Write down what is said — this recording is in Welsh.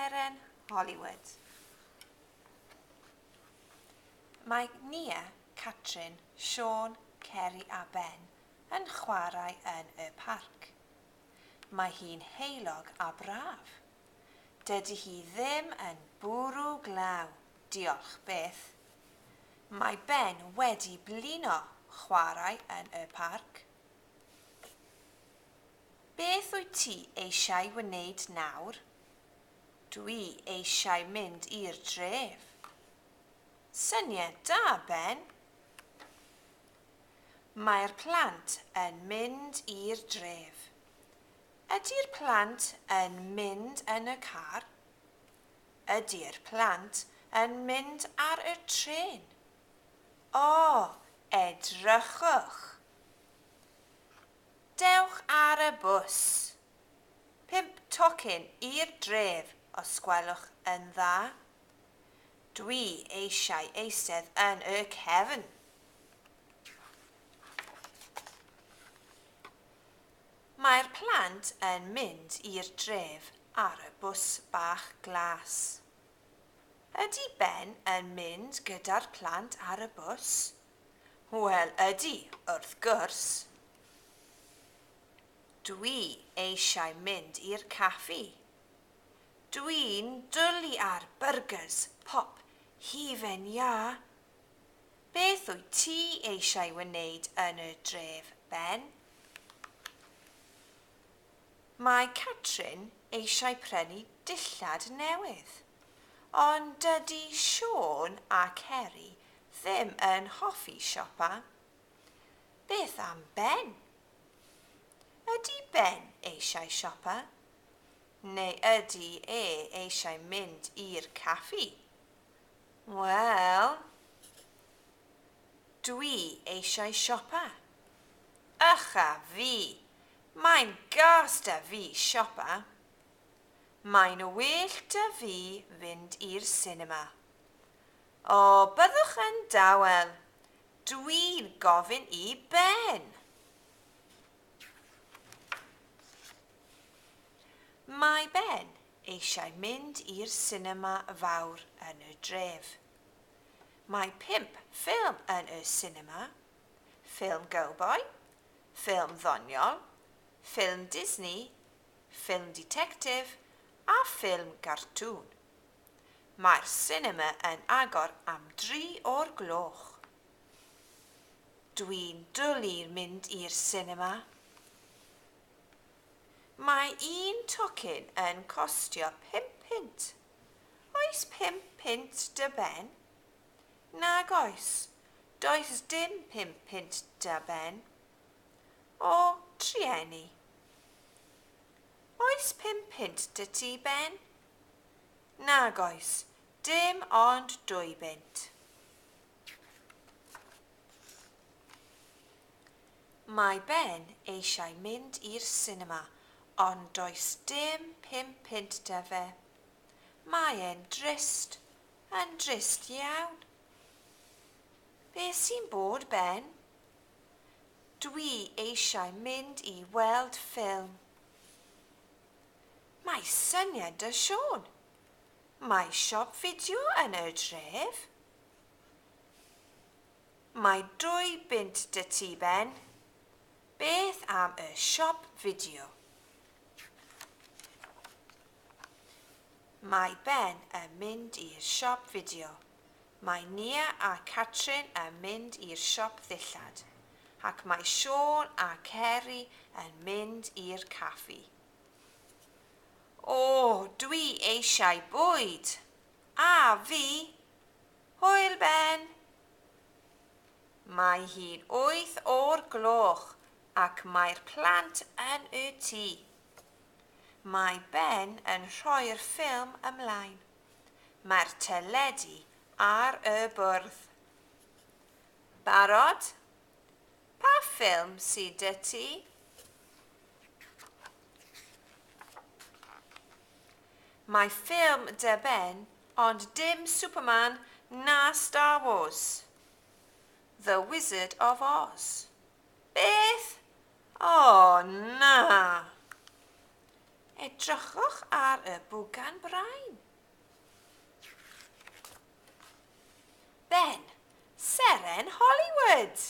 Seren, Hollywood. Mae Nia, Catrin, Siôn, Ceri a Ben yn chwarae yn y parc. Mae hi'n heulog a braf. Dydy hi ddim yn bwrw glaw, diolch byth. Mae Ben wedi blino chwarae yn y parc. Beth wyt ti eisiau wneud nawr? Dwi eisiau mynd i'r dref. Syniad da, Ben. Mae'r plant yn mynd i'r dref. Ydy'r plant yn mynd yn y car? Ydy'r plant yn mynd ar y trên? O, edrychwch. Dewch ar y bws. 5 tocyn i'r dref os gwelwch yn dda. Dwi eisiau eistedd yn y cefn. Mae'r plant yn mynd i'r dref ar y bws bach glas. Ydy Ben yn mynd gyda'r plant ar y bws? Wel, ydy, wrth gwrs. Dwi eisiau mynd i'r caffi. Dwi'n dwlu ar byrgers, pop, hufen iâ. Beth wyt ti eisiau wneud yn y dref, Ben? Mae Catrin eisiau prynu dillad newydd, ond dydy Siôn a Ceri ddim yn hoffi siopa. Beth am Ben? Ydy Ben eisiau siopa? Neu ydy eisiau mynd i'r caffi? Wel, dwi eisiau siopa. Ycha fi, mae'n gas da fi siopa. Mae'n well da fi fynd i'r sinema. O, byddwch yn dawel. Dwi'n gofyn i Ben. Mae Ben eisiau mynd i'r sinema fawr yn y dref. Mae 5 ffilm yn y sinema. Ffilm cowboy, ffilm ddoniol, ffilm Disney, ffilm detectif a ffilm gartŵn. Mae'r sinema yn agor am 3 o'r gloch. Dwi'n dwlu mynd i'r sinema. Mae 1 tocyn yn costio 5 punt. Oes 5 punt dy Ben? Nag oes. Does dim 5 punt dy Ben. O, trienni. Oes 5 punt dy ti, Ben? Nag oes. Dim ond 2 punt. Mae Ben eisiau mynd i'r sinema, ond does dim 5 punt dy fe. Mae e'n drist iawn. Beth sy'n bod, Ben? Dwi eisiau mynd i weld ffilm. Mae syniad dy Siôn. Mae siop fideo yn y dref. Mae 2 bunt dy ti, Ben. Beth am y siop fideo? Mae Ben yn mynd i'r siop fideo. Mae Nia a Catrin yn mynd i'r siop ddillad. Ac mae Siôn a Ceri yn mynd i'r caffi. O, dwi eisiau bwyd. A fi. Hwyl, Ben. Mae hi'n 8 o'r gloch ac mae'r plant yn y tŷ. Mae Ben yn rhoi'r ffilm ymlaen. Mae'r teledu ar y bwrdd. Barod? Pa ffilm sydd dy ti? Mae ffilm dy Ben, ond dim Superman na Star Wars. The Wizard of Oz. Beth? O, na. Edrychwch ar y bwgan brain. Ben, Seren Hollywood.